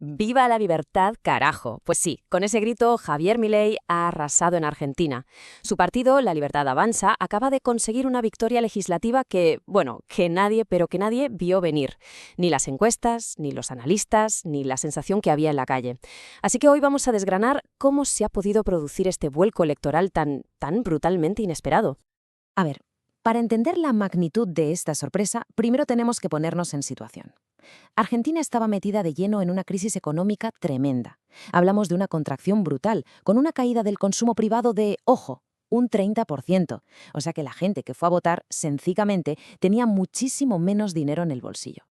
¡Viva la libertad, carajo! Pues sí, con ese grito Javier Milei ha arrasado en Argentina. Su partido, La Libertad Avanza, acaba de conseguir una victoria legislativa que nadie, pero que nadie vio venir. Ni las encuestas, ni los analistas, ni la sensación que había en la calle. Así que hoy vamos a desgranar cómo se ha podido producir este vuelco electoral tan brutalmente inesperado. A ver, para entender la magnitud de esta sorpresa, primero tenemos que ponernos en situación. Argentina estaba metida de lleno en una crisis económica tremenda. Hablamos de una contracción brutal, con una caída del consumo privado de, ojo, un 30%. O sea que la gente que fue a votar, sencillamente, tenía muchísimo menos dinero en el bolsillo.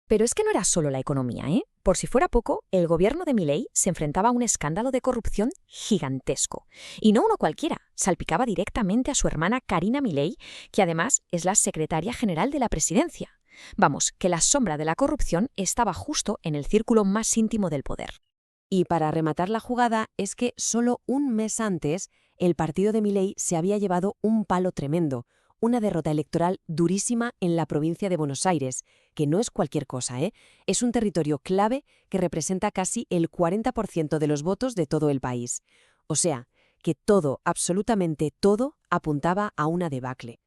Pero es que no era solo la economía, ¿eh? Por si fuera poco, el gobierno de Milei se enfrentaba a un escándalo de corrupción gigantesco. Y no uno cualquiera, salpicaba directamente a su hermana Karina Milei, que además es la secretaria general de la presidencia. Vamos, que la sombra de la corrupción estaba justo en el círculo más íntimo del poder. Y para rematar la jugada es que solo un mes antes, el partido de Milei se había llevado un palo tremendo, una derrota electoral durísima en la provincia de Buenos Aires, que no es cualquier cosa, ¿eh? Es un territorio clave que representa casi el 40% de los votos de todo el país. O sea, que todo, absolutamente todo, apuntaba a una debacle.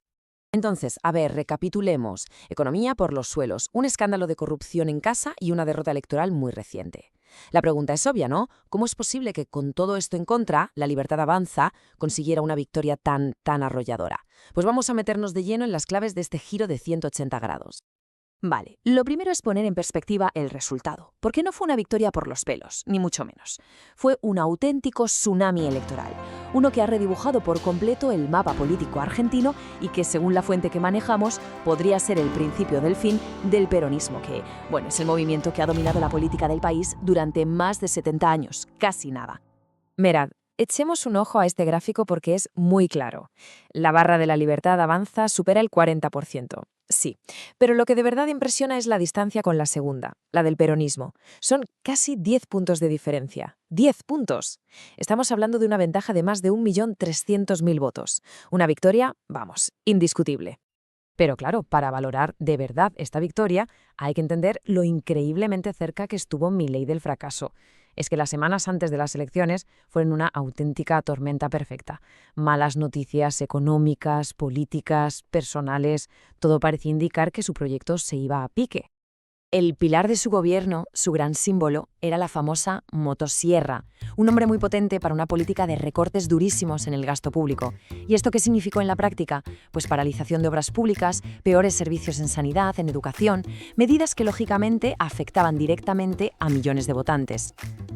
Entonces, a ver, recapitulemos. Economía por los suelos, un escándalo de corrupción en casa y una derrota electoral muy reciente. La pregunta es obvia, ¿no? ¿Cómo es posible que con todo esto en contra, La Libertad Avanza consiguiera una victoria tan arrolladora? Pues vamos a meternos de lleno en las claves de este giro de 180 grados. Vale, lo primero es poner en perspectiva el resultado, porque no fue una victoria por los pelos, ni mucho menos. Fue un auténtico tsunami electoral, uno que ha redibujado por completo el mapa político argentino y que, según la fuente que manejamos, podría ser el principio del fin del peronismo, que, bueno, es el movimiento que ha dominado la política del país durante más de 70 años, casi nada. Mirad, echemos un ojo a este gráfico porque es muy claro. La barra de La Libertad Avanza supera el 40%. Sí, pero lo que de verdad impresiona es la distancia con la segunda, la del peronismo. Son casi 10 puntos de diferencia. ¡10 puntos! Estamos hablando de una ventaja de más de 1.300.000 votos. Una victoria, vamos, indiscutible. Pero claro, para valorar de verdad esta victoria, hay que entender lo increíblemente cerca que estuvo Milei del fracaso. Es que las semanas antes de las elecciones fueron una auténtica tormenta perfecta. Malas noticias económicas, políticas, personales, todo parecía indicar que su proyecto se iba a pique. El pilar de su gobierno, su gran símbolo, era la famosa motosierra, un nombre muy potente para una política de recortes durísimos en el gasto público. ¿Y esto qué significó en la práctica? Pues paralización de obras públicas, peores servicios en sanidad, en educación, medidas que lógicamente afectaban directamente a millones de votantes.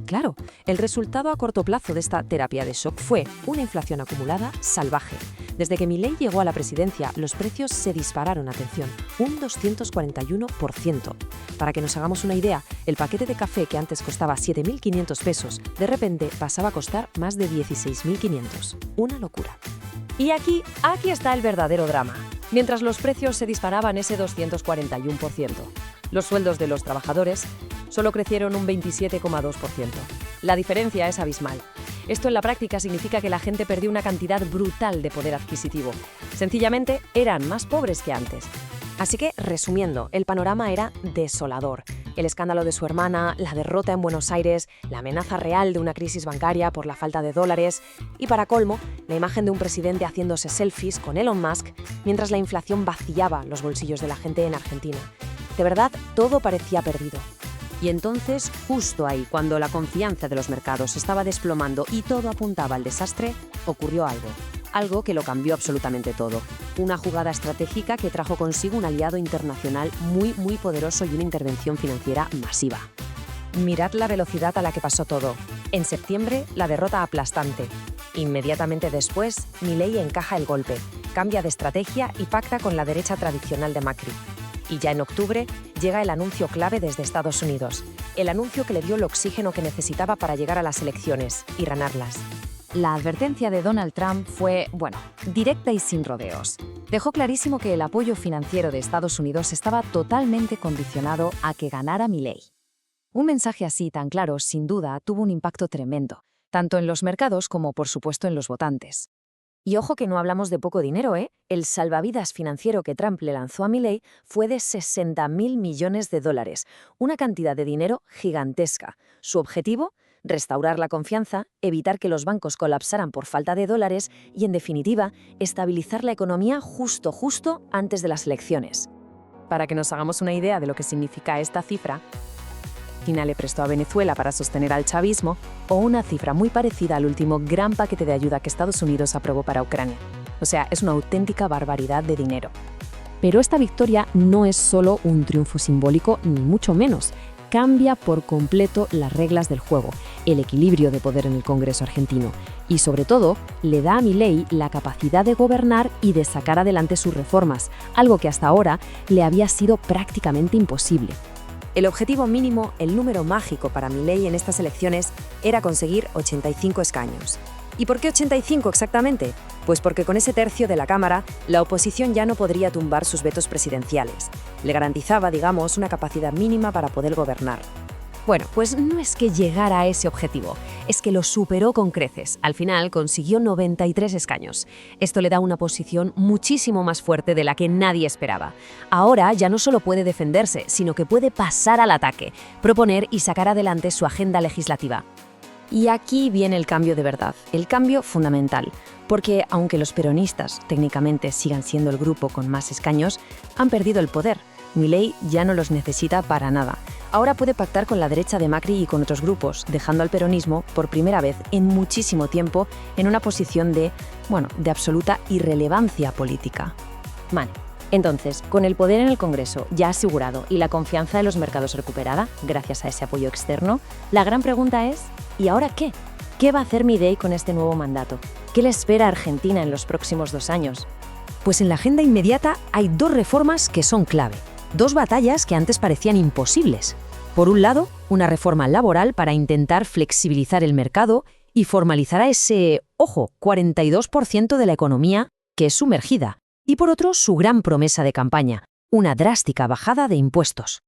Claro, el resultado a corto plazo de esta terapia de shock fue una inflación acumulada salvaje. Desde que Milei llegó a la presidencia, los precios se dispararon, atención, un 241%. Para que nos hagamos una idea, el paquete de café que antes costaba 7.500 pesos, de repente pasaba a costar más de 16.500. Una locura. Y aquí está el verdadero drama. Mientras los precios se disparaban ese 241%, los sueldos de los trabajadores solo crecieron un 27,2%. La diferencia es abismal. Esto en la práctica significa que la gente perdió una cantidad brutal de poder adquisitivo. Sencillamente, eran más pobres que antes. Así que, resumiendo, el panorama era desolador. El escándalo de su hermana, la derrota en Buenos Aires, la amenaza real de una crisis bancaria por la falta de dólares y, para colmo, la imagen de un presidente haciéndose selfies con Elon Musk mientras la inflación vaciaba los bolsillos de la gente en Argentina. De verdad, todo parecía perdido. Y entonces, justo ahí, cuando la confianza de los mercados estaba desplomando y todo apuntaba al desastre, ocurrió algo. Algo que lo cambió absolutamente todo. Una jugada estratégica que trajo consigo un aliado internacional muy poderoso y una intervención financiera masiva. Mirad la velocidad a la que pasó todo. En septiembre, la derrota aplastante. Inmediatamente después, Milei encaja el golpe, cambia de estrategia y pacta con la derecha tradicional de Macri. Y ya en octubre llega el anuncio clave desde Estados Unidos, el anuncio que le dio el oxígeno que necesitaba para llegar a las elecciones y ganarlas. La advertencia de Donald Trump fue, directa y sin rodeos. Dejó clarísimo que el apoyo financiero de Estados Unidos estaba totalmente condicionado a que ganara Milei. Un mensaje así tan claro, sin duda, tuvo un impacto tremendo, tanto en los mercados como, por supuesto, en los votantes. Y ojo que no hablamos de poco dinero, ¿eh? El salvavidas financiero que Trump le lanzó a Milei fue de 60.000 millones de dólares, una cantidad de dinero gigantesca. Su objetivo: restaurar la confianza, evitar que los bancos colapsaran por falta de dólares y, en definitiva, estabilizar la economía justo antes de las elecciones. Para que nos hagamos una idea de lo que significa esta cifra, China le prestó a Venezuela para sostener al chavismo, o una cifra muy parecida al último gran paquete de ayuda que Estados Unidos aprobó para Ucrania. O sea, es una auténtica barbaridad de dinero. Pero esta victoria no es solo un triunfo simbólico, ni mucho menos. Cambia por completo las reglas del juego, el equilibrio de poder en el Congreso argentino, y sobre todo, le da a Milei la capacidad de gobernar y de sacar adelante sus reformas, algo que hasta ahora le había sido prácticamente imposible. El objetivo mínimo, el número mágico para Milei en estas elecciones, era conseguir 85 escaños. ¿Y por qué 85 exactamente? Pues porque con ese tercio de la Cámara, la oposición ya no podría tumbar sus vetos presidenciales. Le garantizaba, digamos, una capacidad mínima para poder gobernar. Bueno, pues no es que llegara a ese objetivo, es que lo superó con creces. Al final consiguió 93 escaños. Esto le da una posición muchísimo más fuerte de la que nadie esperaba. Ahora ya no solo puede defenderse, sino que puede pasar al ataque, proponer y sacar adelante su agenda legislativa. Y aquí viene el cambio de verdad, el cambio fundamental, porque aunque los peronistas técnicamente sigan siendo el grupo con más escaños, han perdido el poder. Milei ya no los necesita para nada. Ahora puede pactar con la derecha de Macri y con otros grupos, dejando al peronismo, por primera vez en muchísimo tiempo, en una posición de absoluta irrelevancia política. Vale. Entonces, con el poder en el Congreso ya asegurado y la confianza de los mercados recuperada, gracias a ese apoyo externo, la gran pregunta es, ¿y ahora qué? ¿Qué va a hacer Milei con este nuevo mandato? ¿Qué le espera a Argentina en los próximos 2 años? Pues en la agenda inmediata hay 2 reformas que son clave. 2 batallas que antes parecían imposibles. Por un lado, una reforma laboral para intentar flexibilizar el mercado y formalizar a ese, 42% de la economía que es sumergida. Y por otro, su gran promesa de campaña, una drástica bajada de impuestos.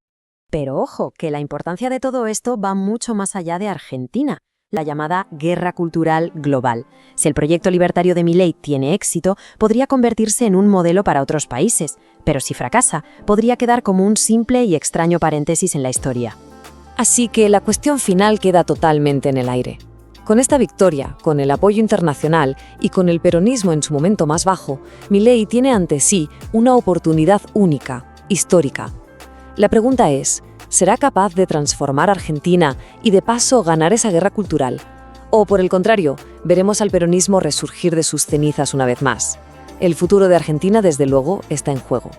Pero ojo, que la importancia de todo esto va mucho más allá de Argentina, la llamada guerra cultural global. Si el proyecto libertario de Milei tiene éxito, podría convertirse en un modelo para otros países, pero si fracasa, podría quedar como un simple y extraño paréntesis en la historia. Así que la cuestión final queda totalmente en el aire. Con esta victoria, con el apoyo internacional y con el peronismo en su momento más bajo, Milei tiene ante sí una oportunidad única, histórica. La pregunta es, ¿será capaz de transformar Argentina y de paso ganar esa guerra cultural? O por el contrario, veremos al peronismo resurgir de sus cenizas una vez más. El futuro de Argentina, desde luego, está en juego.